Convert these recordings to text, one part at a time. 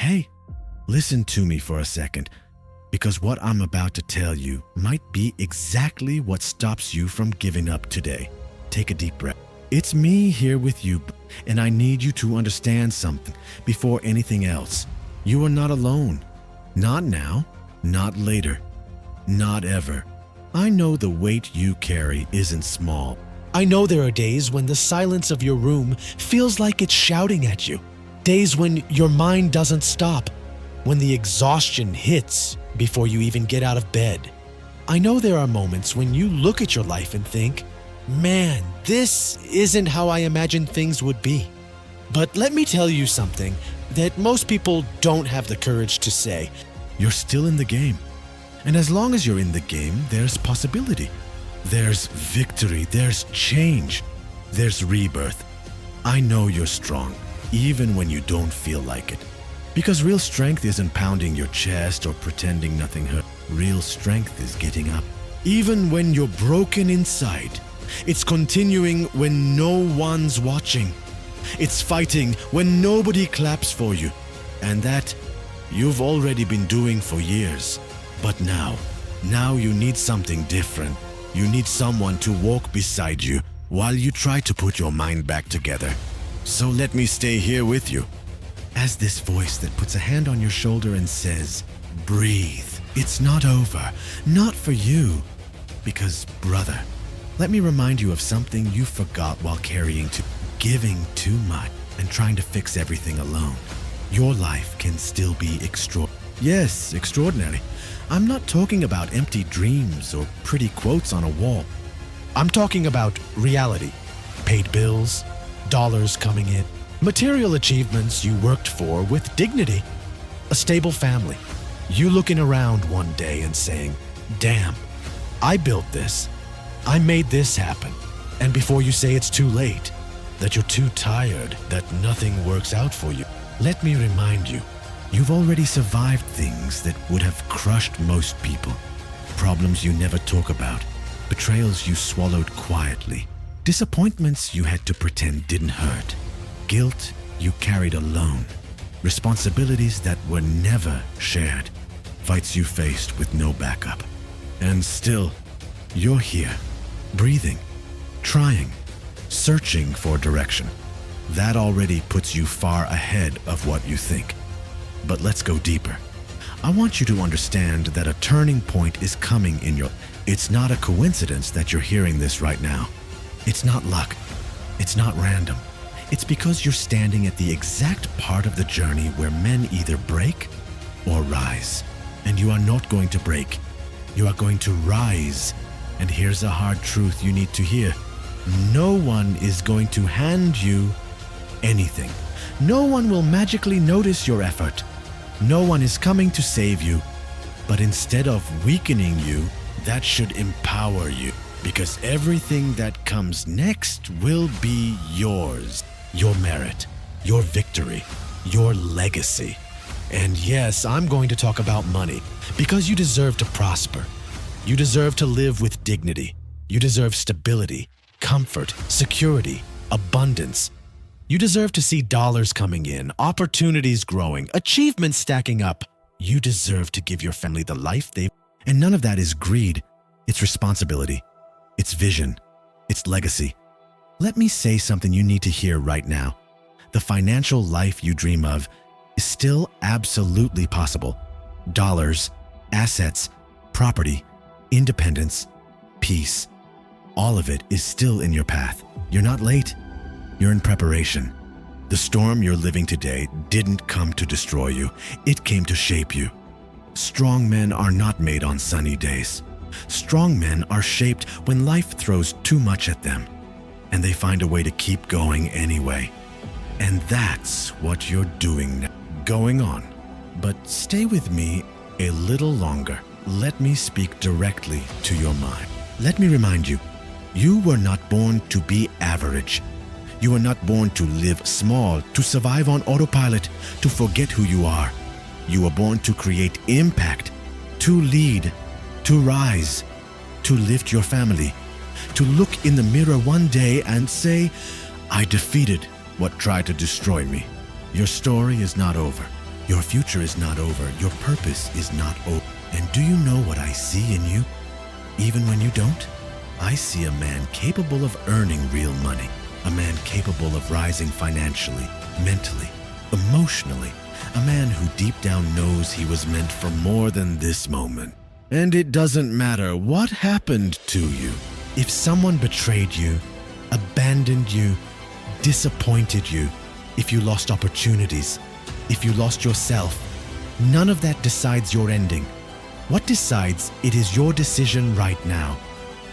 Hey, listen to me for a second, because what I'm about to tell you might be exactly what stops you from giving up today. Take a deep breath. It's me here with you, and I need you to understand something before anything else. You are not alone. Not now, not later, not ever. I know the weight you carry isn't small. I know there are days when the silence of your room feels like it's shouting at you. Days when your mind doesn't stop, when the exhaustion hits before you even get out of bed. I know there are moments when you look at your life and think, man, this isn't how I imagined things would be. But let me tell you something that most people don't have the courage to say. You're still in the game. And as long as you're in the game, there's possibility. There's victory, there's change, there's rebirth. I know you're strong, even when you don't feel like it. Because real strength isn't pounding your chest or pretending nothing hurt. Real strength is getting up. Even when you're broken inside, it's continuing when no one's watching. It's fighting when nobody claps for you. And that you've already been doing for years. But now you need something different. You need someone to walk beside you while you try to put your mind back together. So let me stay here with you. As this voice that puts a hand on your shoulder and says, breathe. It's not over. Not for you. Because, brother, let me remind you of something you forgot while giving too much and trying to fix everything alone. Your life can still be extraordinary. Yes, extraordinary. I'm not talking about empty dreams or pretty quotes on a wall. I'm talking about reality. Paid bills, dollars coming in, material achievements you worked for with dignity, a stable family. You looking around one day and saying, damn, I built this. I made this happen. And before you say it's too late, that you're too tired, that nothing works out for you, let me remind you, you've already survived things that would have crushed most people. Problems you never talk about, betrayals you swallowed quietly, disappointments you had to pretend didn't hurt, guilt you carried alone, responsibilities that were never shared, fights you faced with no backup. And still, you're here, breathing, trying, searching for direction. That already puts you far ahead of what you think. But let's go deeper. I want you to understand that a turning point is coming in your... It's not a coincidence that you're hearing this right now. It's not luck. It's not random. It's because you're standing at the exact part of the journey where men either break or rise. And you are not going to break. You are going to rise. And here's a hard truth you need to hear. No one is going to hand you anything. No one will magically notice your effort. No one is coming to save you. But instead of weakening you, that should empower you. Because everything that comes next will be yours. Your merit, your victory, your legacy. And yes, I'm going to talk about money. Because you deserve to prosper. You deserve to live with dignity. You deserve stability, comfort, security, abundance. You deserve to see dollars coming in, opportunities growing, achievements stacking up. You deserve to give your family the life they've... And none of that is greed. It's responsibility. It's vision. It's legacy. Let me say something you need to hear right now. The financial life you dream of is still absolutely possible. Dollars, assets, property, independence, peace. All of it is still in your path. You're not late. You're in preparation. The storm you're living today didn't come to destroy you. It came to shape you. Strong men are not made on sunny days. Strong men are shaped when life throws too much at them, and they find a way to keep going anyway. And that's what you're doing now. Going on. But stay with me a little longer. Let me speak directly to your mind. Let me remind you, you were not born to be average. You were not born to live small, to survive on autopilot, to forget who you are. You were born to create impact, to lead, to rise, to lift your family, to look in the mirror one day and say, I defeated what tried to destroy me. Your story is not over. Your future is not over. Your purpose is not over. And do you know what I see in you? Even when you don't? I see a man capable of earning real money. A man capable of rising financially, mentally, emotionally. A man who deep down knows he was meant for more than this moment. And it doesn't matter what happened to you. If someone betrayed you, abandoned you, disappointed you, if you lost opportunities, if you lost yourself, none of that decides your ending. What decides it is your decision right now.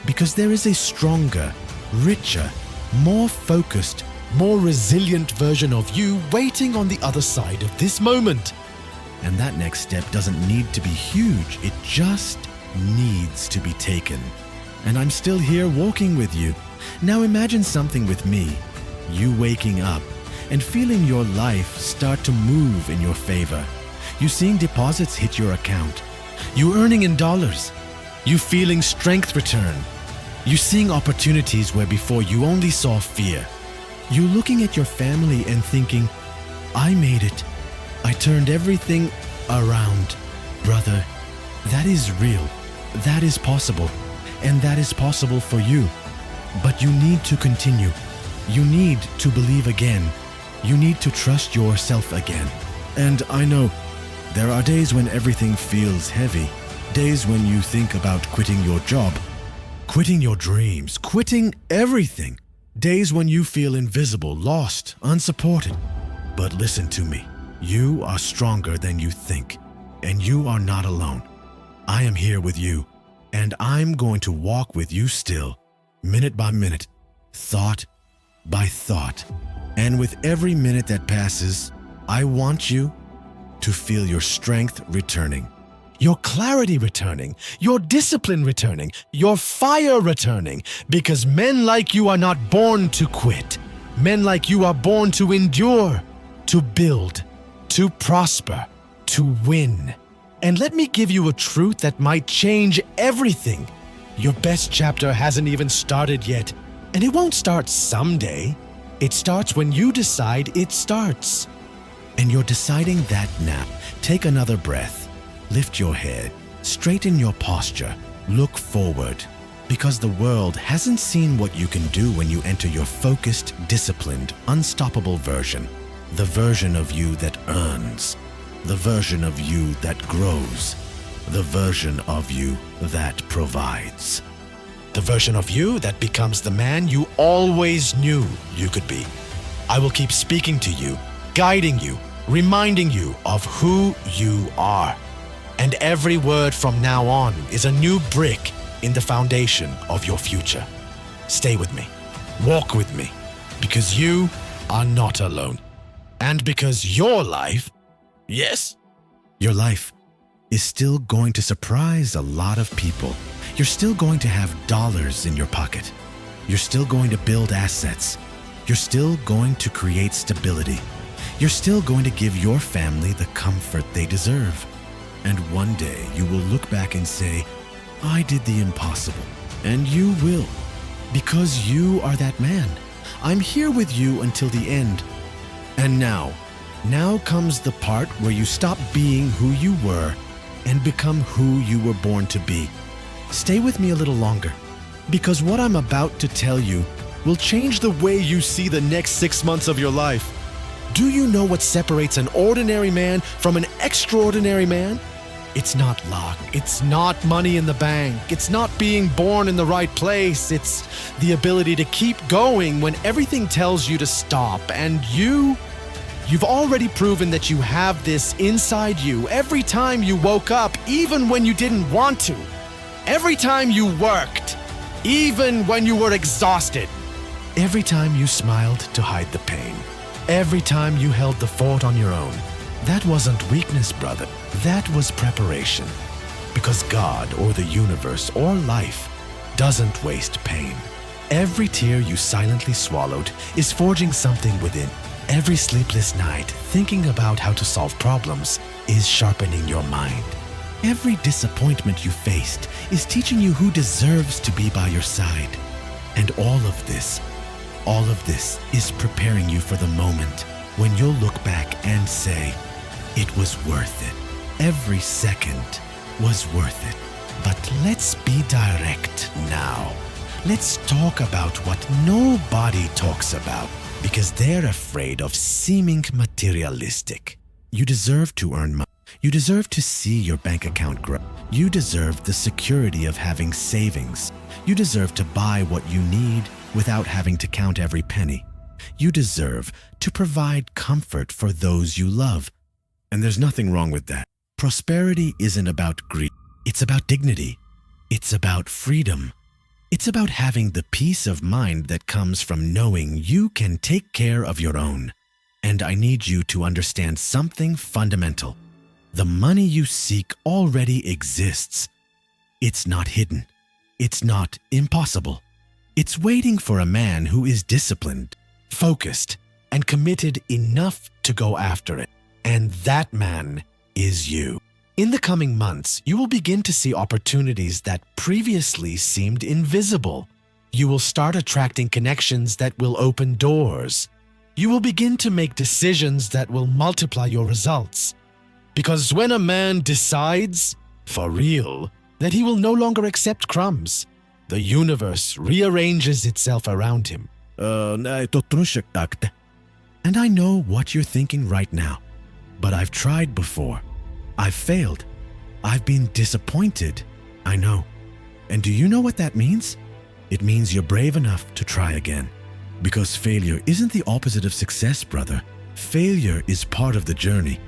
Because there is a stronger, richer, more focused, more resilient version of you waiting on the other side of this moment. And that next step doesn't need to be huge, it just needs to be taken. And I'm still here walking with you. Now imagine something with me, you waking up and feeling your life start to move in your favor. You seeing deposits hit your account. You earning in dollars. You feeling strength return. You seeing opportunities where before you only saw fear. You looking at your family and thinking, I made it. I turned everything around. Brother, that is real. That is possible. And that is possible for you. But you need to continue. You need to believe again. You need to trust yourself again. And I know there are days when everything feels heavy. Days when you think about quitting your job, quitting your dreams, quitting everything. Days when you feel invisible, lost, unsupported. But listen to me. You are stronger than you think. And you are not alone. I am here with you. And I'm going to walk with you still, minute by minute, thought by thought. And with every minute that passes, I want you to feel your strength returning, your clarity returning, your discipline returning, your fire returning, because men like you are not born to quit. Men like you are born to endure, to build, to prosper, to win. And let me give you a truth that might change everything. Your best chapter hasn't even started yet, and it won't start someday. It starts when you decide it starts. And you're deciding that now. Take another breath. Lift your head. Straighten your posture. Look forward. Because the world hasn't seen what you can do when you enter your focused, disciplined, unstoppable version. The version of you that earns. The version of you that grows. The version of you that provides. The version of you that becomes the man you always knew you could be. I will keep speaking to you, guiding you, reminding you of who you are. And every word from now on is a new brick in the foundation of your future. Stay with me. Walk with me. Because you are not alone. And because your life, yes, your life is still going to surprise a lot of people. You're still going to have dollars in your pocket. You're still going to build assets. You're still going to create stability. You're still going to give your family the comfort they deserve. And one day you will look back and say, I did the impossible. And you will, because you are that man. I'm here with you until the end. And now comes the part where you stop being who you were and become who you were born to be. Stay with me a little longer, because what I'm about to tell you will change the way you see the next 6 months of your life. Do you know what separates an ordinary man from an extraordinary man? It's not luck. It's not money in the bank. It's not being born in the right place. It's the ability to keep going when everything tells you to stop. And you've already proven that you have this inside you every time you woke up, even when you didn't want to. Every time you worked, even when you were exhausted. Every time you smiled to hide the pain. Every time you held the fort on your own. That wasn't weakness, brother. That was preparation. Because God or the universe or life doesn't waste pain. Every tear you silently swallowed is forging something within. Every sleepless night thinking about how to solve problems is sharpening your mind. Every disappointment you faced is teaching you who deserves to be by your side. And all of this is preparing you for the moment when you'll look back and say, It was worth it. Every second was worth it. But let's be direct now. Let's talk about what nobody talks about because they're afraid of seeming materialistic. You deserve to earn money. You deserve to see your bank account grow. You deserve the security of having savings. You deserve to buy what you need without having to count every penny. You deserve to provide comfort for those you love. And there's nothing wrong with that. Prosperity isn't about greed. It's about dignity. It's about freedom. It's about having the peace of mind that comes from knowing you can take care of your own. And I need you to understand something fundamental. The money you seek already exists. It's not hidden. It's not impossible. It's waiting for a man who is disciplined, focused, and committed enough to go after it. And that man is you. In the coming months, you will begin to see opportunities that previously seemed invisible. You will start attracting connections that will open doors. You will begin to make decisions that will multiply your results. Because when a man decides, for real, that he will no longer accept crumbs, the universe rearranges itself around him. And I know what you're thinking right now, but I've tried before. I've failed. I've been disappointed. I know. And do you know what that means? It means you're brave enough to try again. Because failure isn't the opposite of success, brother. Failure is part of the journey.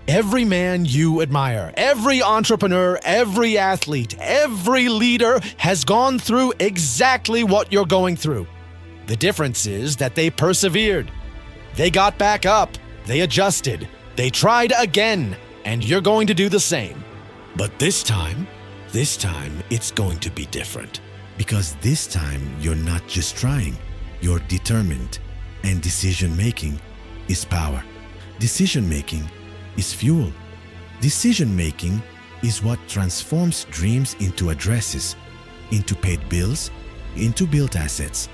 Every man you admire, every entrepreneur, every athlete, every leader has gone through exactly what you're going through. The difference is that they persevered. They got back up. They adjusted. They tried again. And you're going to do the same. But this time, it's going to be different. Because this time, you're not just trying. You're determined. And decision-making is power. Decision-making is fuel. Decision-making is what transforms dreams into addresses, into paid bills, into built assets.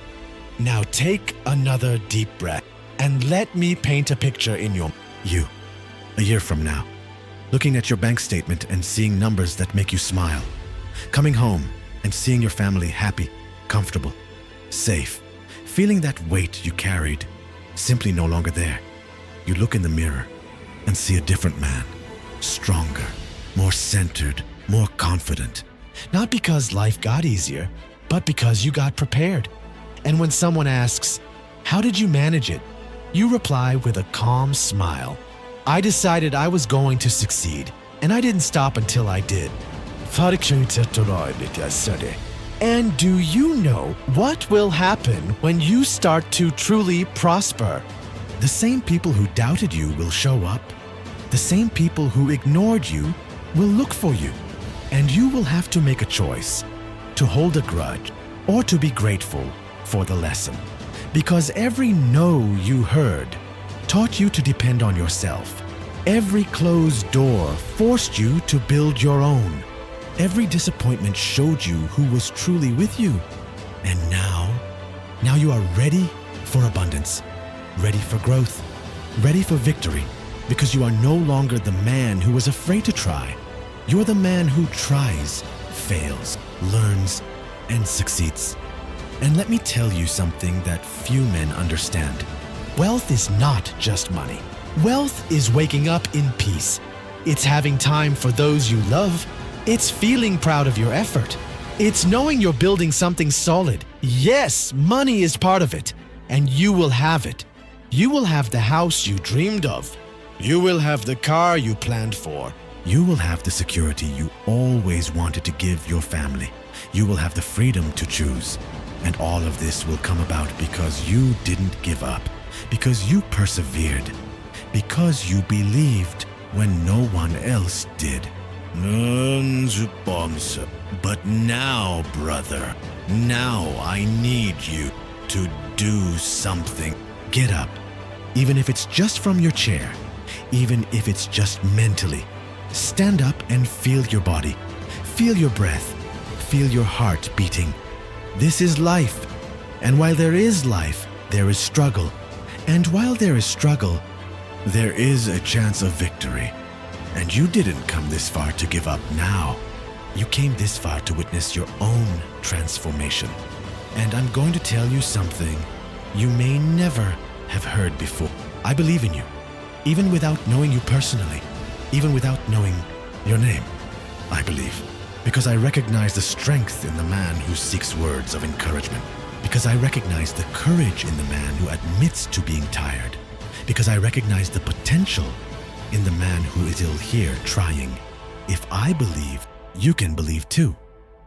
Now take another deep breath and let me paint a picture in you, a year from now. Looking at your bank statement and seeing numbers that make you smile. Coming home and seeing your family happy, comfortable, safe. Feeling that weight you carried simply no longer there. You look in the mirror and see a different man. Stronger, more centered, more confident. Not because life got easier, but because you got prepared. And when someone asks, "How did you manage it?" you reply with a calm smile. I decided I was going to succeed, and I didn't stop until I did. And do you know what will happen when you start to truly prosper? The same people who doubted you will show up. The same people who ignored you will look for you. And you will have to make a choice, to hold a grudge or to be grateful for the lesson. Because every no you heard taught you to depend on yourself. Every closed door forced you to build your own. Every disappointment showed you who was truly with you. And now you are ready for abundance, ready for growth, ready for victory, because you are no longer the man who was afraid to try. You're the man who tries, fails, learns, and succeeds. And let me tell you something that few men understand. Wealth is not just money. Wealth is waking up in peace. It's having time for those you love. It's feeling proud of your effort. It's knowing you're building something solid. Yes, money is part of it, and you will have it. You will have the house you dreamed of. You will have the car you planned for. You will have the security you always wanted to give your family. You will have the freedom to choose. And all of this will come about because you didn't give up, because you persevered, because you believed when no one else did. But now, brother, now I need you to do something. Get up, even if it's just from your chair, even if it's just mentally. Stand up and feel your body. Feel your breath. Feel your heart beating. This is life. And while there is life, there is struggle. And while there is struggle, there is a chance of victory. And you didn't come this far to give up now. You came this far to witness your own transformation. And I'm going to tell you something you may never have heard before. I believe in you, even without knowing you personally, even without knowing your name. I believe, because I recognize the strength in the man who seeks words of encouragement, because I recognize the courage in the man who admits to being tired, because I recognize the potential in the man who is still here trying. If I believe, you can believe too.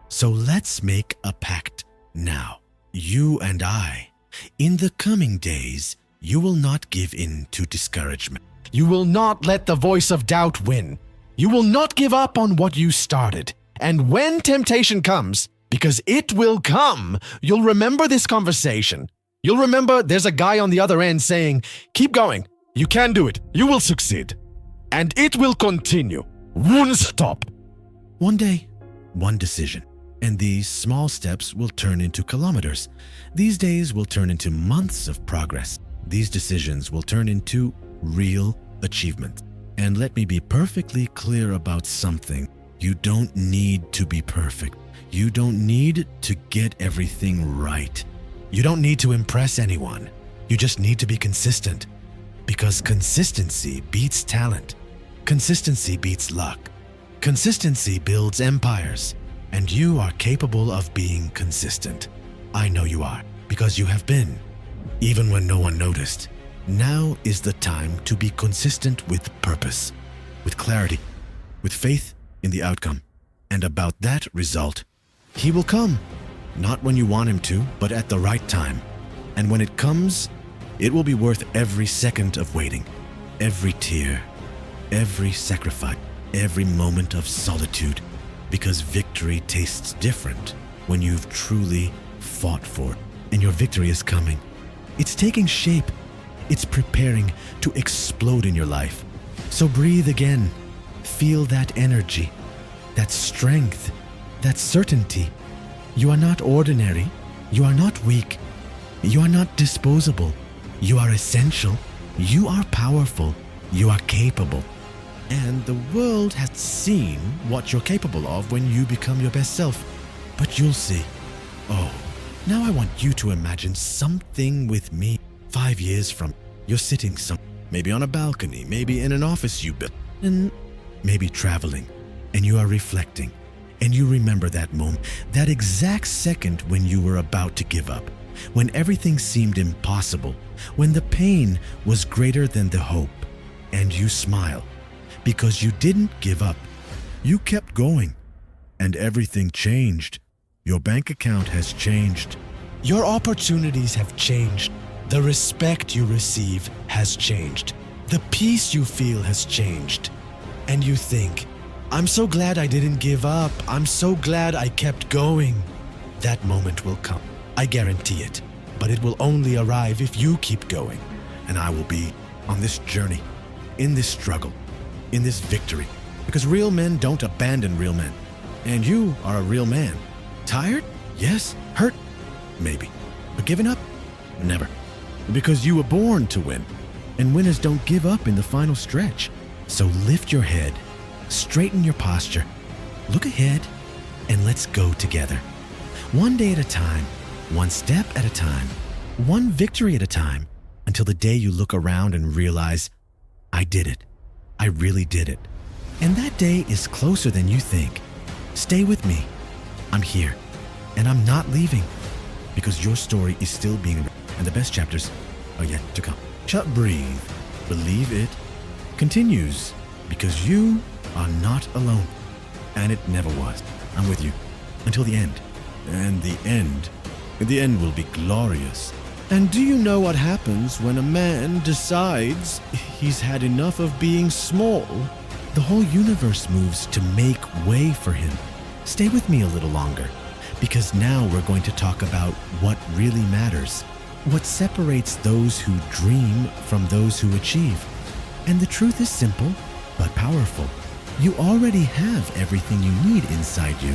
So let's make a pact now. You and I. In the coming days, you will not give in to discouragement. You will not let the voice of doubt win. You will not give up on what you started. And when temptation comes, because it will come, you'll remember this conversation. You'll remember there's a guy on the other end saying, keep going. You can do it. You will succeed. And it will continue. Won't stop. One day, one decision. And these small steps will turn into kilometers. These days will turn into months of progress. These decisions will turn into real achievement. And let me be perfectly clear about something. You don't need to be perfect. You don't need to get everything right. You don't need to impress anyone. You just need to be consistent. Because consistency beats talent. Consistency beats luck. Consistency builds empires. And you are capable of being consistent. I know you are, because you have been, even when no one noticed. Now is the time to be consistent with purpose, with clarity, with faith in the outcome. And about that result, he will come. Not when you want him to, but at the right time. And when it comes, it will be worth every second of waiting, every tear, every sacrifice, every moment of solitude. Because victory tastes different when you've truly fought for it. And your victory is coming. It's taking shape. It's preparing to explode in your life. So breathe again. Feel that energy, that strength, that certainty. You are not ordinary. You are not weak. You are not disposable. You are essential. You are powerful. You are capable. And the world has seen what you're capable of when you become your best self. But you'll see. Oh, now I want you to imagine something with me. 5 years from, you're sitting maybe on a balcony, maybe in an office you built, and maybe traveling, and you are reflecting, and you remember that moment, that exact second when you were about to give up, when everything seemed impossible, when the pain was greater than the hope, and you smile. Because you didn't give up. You kept going. And everything changed. Your bank account has changed. Your opportunities have changed. The respect you receive has changed. The peace you feel has changed. And you think, I'm so glad I didn't give up. I'm so glad I kept going. That moment will come. I guarantee it. But it will only arrive if you keep going. And I will be on this journey, in this struggle, in this victory, because real men don't abandon real men. And you are a real man. Tired? Yes. Hurt? Maybe. But giving up? Never. Because you were born to win. And winners don't give up in the final stretch. So lift your head, straighten your posture, look ahead, and let's go together. One day at a time, one step at a time, one victory at a time, until the day you look around and realize, I did it. I really did it. And that day is closer than you think. Stay with me. I'm here. And I'm not leaving. Because your story is still being written. And the best chapters are yet to come. Just breathe. Believe it continues. Because you are not alone. And it never was. I'm with you. Until the end. And the end will be glorious. And do you know what happens when a man decides he's had enough of being small? The whole universe moves to make way for him. Stay with me a little longer, because now we're going to talk about what really matters, what separates those who dream from those who achieve. And the truth is simple, but powerful. You already have everything you need inside you.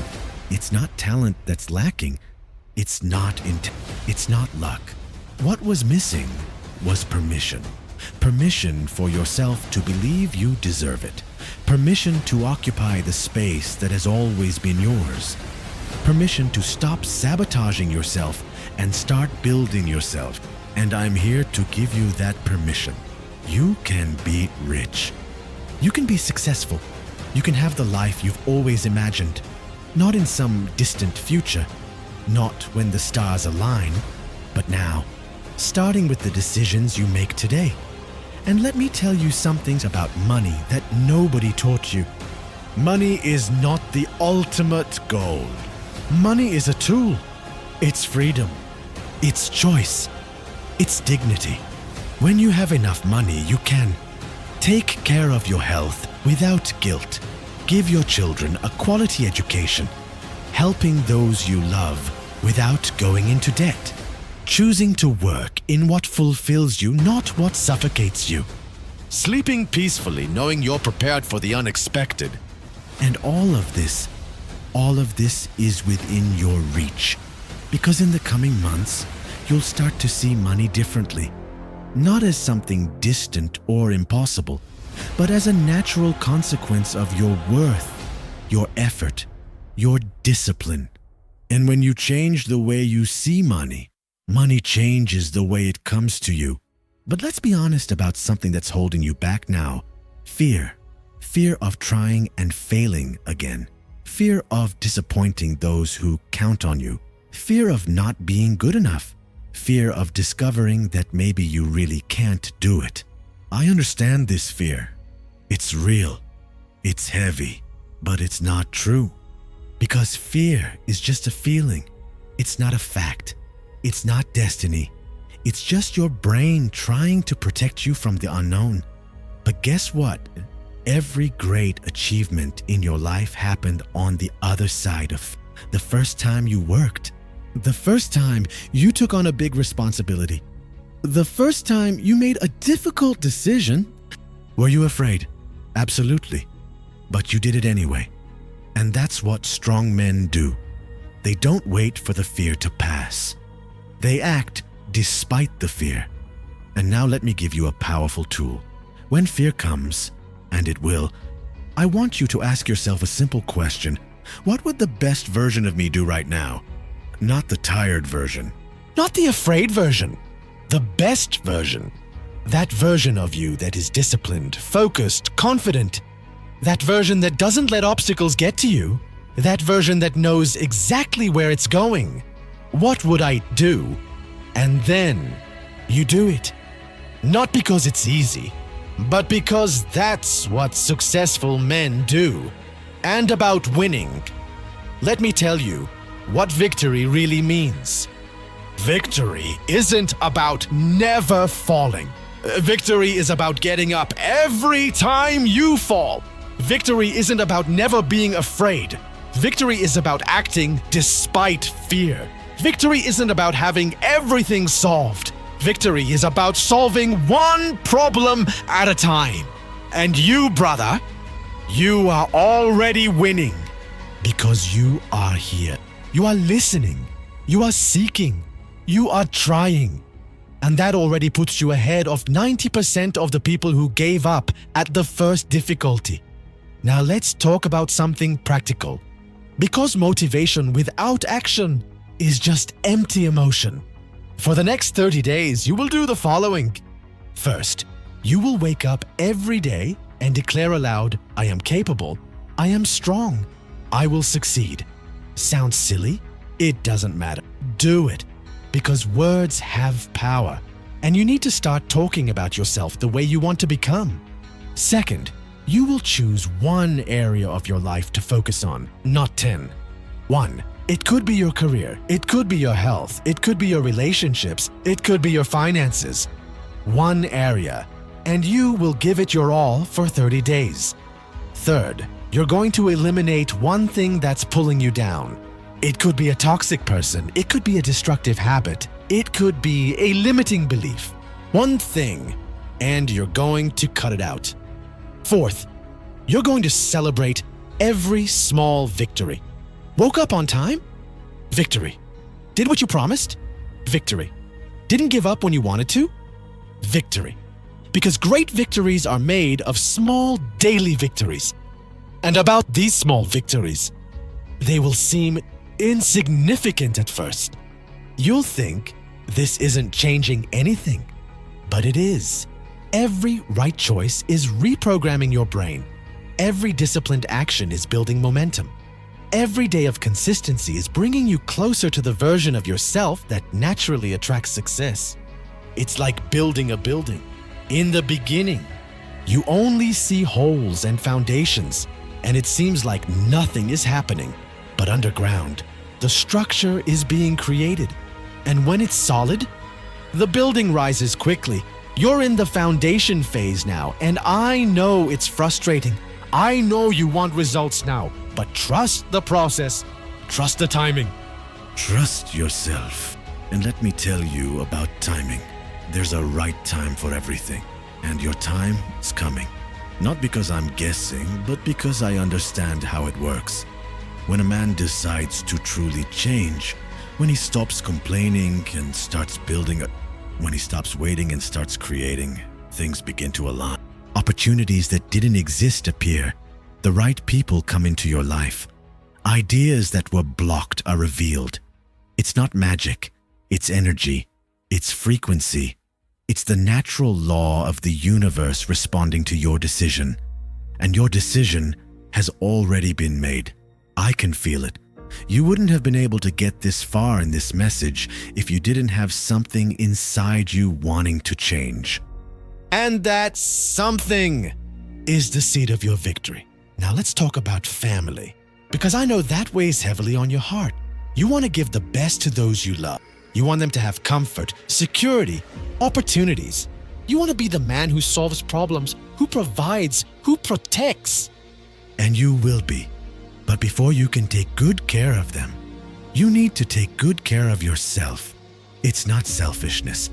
It's not talent that's lacking. It's not luck. What was missing was permission. Permission for yourself to believe you deserve it. Permission to occupy the space that has always been yours. Permission to stop sabotaging yourself and start building yourself. And I'm here to give you that permission. You can be rich. You can be successful. You can have the life you've always imagined. Not in some distant future, not when the stars align, but now, starting with the decisions you make today. And let me tell you some things about money that nobody taught you. Money is not the ultimate goal. Money is a tool. It's freedom. It's choice. It's dignity. When you have enough money, you can take care of your health without guilt, give your children a quality education, helping those you love without going into debt, choosing to work in what fulfills you, not what suffocates you, sleeping peacefully knowing you're prepared for the unexpected. And all of this is within your reach. Because in the coming months, you'll start to see money differently. Not as something distant or impossible, but as a natural consequence of your worth, your effort, your discipline. And when you change the way you see money, money changes the way it comes to you. But let's be honest about something that's holding you back now. Fear. Fear of trying and failing again. Fear of disappointing those who count on you. Fear of not being good enough. Fear of discovering that maybe you really can't do it. I understand this fear. It's real. It's heavy. But it's not true. Because fear is just a feeling. It's not a fact. It's not destiny. It's just your brain trying to protect you from the unknown. But guess what? Every great achievement in your life happened on the other side of the first time you worked. The first time you took on a big responsibility. The first time you made a difficult decision. Were you afraid? Absolutely. But you did it anyway. And that's what strong men do. They don't wait for the fear to pass. They act despite the fear. And now let me give you a powerful tool. When fear comes, and it will, I want you to ask yourself a simple question. What would the best version of me do right now? Not the tired version. Not the afraid version. The best version. That version of you that is disciplined, focused, confident. That version that doesn't let obstacles get to you. That version that knows exactly where it's going. What would I do? And then you do it. Not because it's easy, but because that's what successful men do. And about winning. Let me tell you what victory really means. Victory isn't about never falling. Victory is about getting up every time you fall. Victory isn't about never being afraid. Victory is about acting despite fear. Victory isn't about having everything solved. Victory is about solving one problem at a time. And you, brother, you are already winning because you are here. You are listening. You are seeking. You are trying. And that already puts you ahead of 90% of the people who gave up at the first difficulty. Now let's talk about something practical. Because motivation without action is just empty emotion. For the next 30 days, you will do the following. First, you will wake up every day and declare aloud, I am capable, I am strong, I will succeed. Sounds silly? It doesn't matter. Do it. Because words have power. And you need to start talking about yourself the way you want to become. Second, you will choose one area of your life to focus on, not 10. 1. It could be your career, it could be your health, it could be your relationships, it could be your finances. One area, and you will give it your all for 30 days. Third, you're going to eliminate one thing that's pulling you down. It could be a toxic person, it could be a destructive habit, it could be a limiting belief. One thing, and you're going to cut it out. Fourth, you're going to celebrate every small victory. Woke up on time? Victory. Did what you promised? Victory. Didn't give up when you wanted to? Victory. Because great victories are made of small daily victories. And about these small victories, they will seem insignificant at first. You'll think this isn't changing anything, but it is. Every right choice is reprogramming your brain. Every disciplined action is building momentum. Every day of consistency is bringing you closer to the version of yourself that naturally attracts success. It's like building a building. In the beginning, you only see holes and foundations, and it seems like nothing is happening. But underground, the structure is being created. And when it's solid, the building rises quickly. You're in the foundation phase now, and I know it's frustrating. I know you want results now, but trust the process. Trust the timing. Trust yourself. And let me tell you about timing. There's a right time for everything, and your time is coming. Not because I'm guessing, but because I understand how it works. When a man decides to truly change, when he stops complaining and starts building, when he stops waiting and starts creating, things begin to align. Opportunities that didn't exist appear. The right people come into your life. Ideas that were blocked are revealed. It's not magic. It's energy. It's frequency. It's the natural law of the universe responding to your decision. And your decision has already been made. I can feel it. You wouldn't have been able to get this far in this message if you didn't have something inside you wanting to change. And that something is the seed of your victory. Now let's talk about family, because I know that weighs heavily on your heart. You want to give the best to those you love. You want them to have comfort, security, opportunities. You want to be the man who solves problems, who provides, who protects. And you will be. But before you can take good care of them, you need to take good care of yourself. It's not selfishness.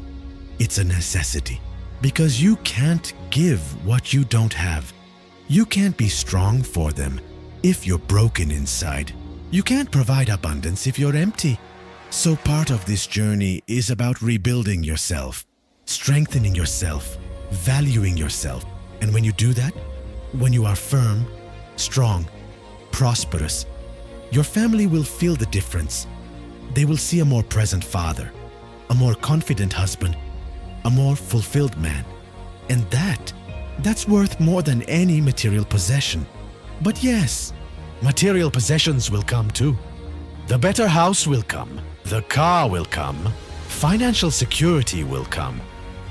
It's a necessity. Because you can't give what you don't have. You can't be strong for them if you're broken inside. You can't provide abundance if you're empty. So part of this journey is about rebuilding yourself, strengthening yourself, valuing yourself. And when you do that, when you are firm, strong, prosperous, your family will feel the difference. They will see a more present father, a more confident husband, a more fulfilled man. And that's worth more than any material possession. But yes, material possessions will come too. The better house will come. The car will come. Financial security will come.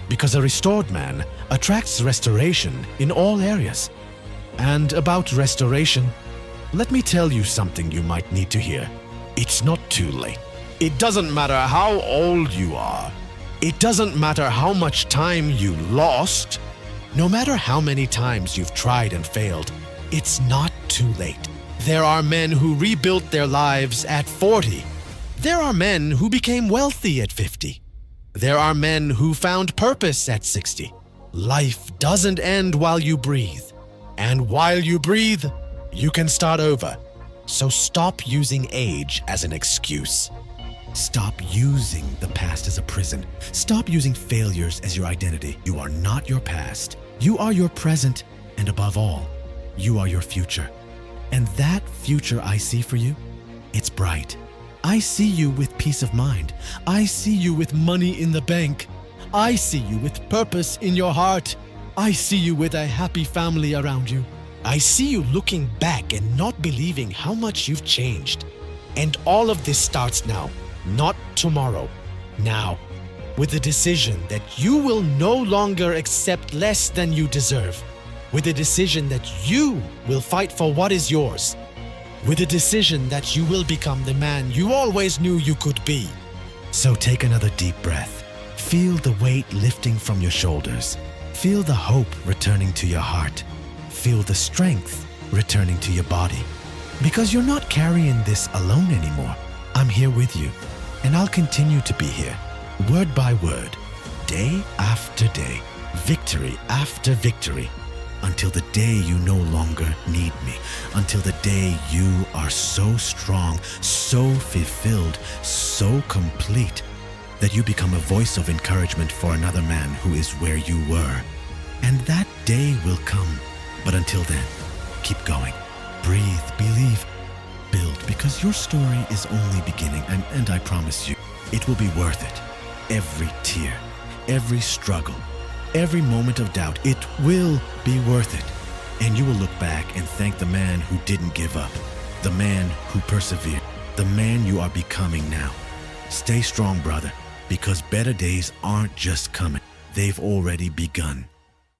Because a restored man attracts restoration in all areas. And about restoration, let me tell you something you might need to hear. It's not too late. It doesn't matter how old you are. It doesn't matter how much time you lost. No matter how many times you've tried and failed, it's not too late. There are men who rebuilt their lives at 40. There are men who became wealthy at 50. There are men who found purpose at 60. Life doesn't end while you breathe. And while you breathe, you can start over. So stop using age as an excuse. Stop using the past as a prison. Stop using failures as your identity. You are not your past. You are your present, and above all, you are your future. And that future I see for you, it's bright. I see you with peace of mind. I see you with money in the bank. I see you with purpose in your heart. I see you with a happy family around you. I see you looking back and not believing how much you've changed. And all of this starts now, not tomorrow. Now, with the decision that you will no longer accept less than you deserve. With the decision that you will fight for what is yours. With the decision that you will become the man you always knew you could be. So take another deep breath. Feel the weight lifting from your shoulders. Feel the hope returning to your heart. Feel the strength returning to your body. Because you're not carrying this alone anymore. I'm here with you, and I'll continue to be here, word by word, day after day, victory after victory, until the day you no longer need me, until the day you are so strong, so fulfilled, so complete, that you become a voice of encouragement for another man who is where you were. And that day will come. But until then, keep going. Breathe, believe, build, because your story is only beginning, and I promise you, it will be worth it. Every tear, every struggle, every moment of doubt, it will be worth it. And you will look back and thank the man who didn't give up, the man who persevered, the man you are becoming now. Stay strong, brother, because better days aren't just coming. They've already begun.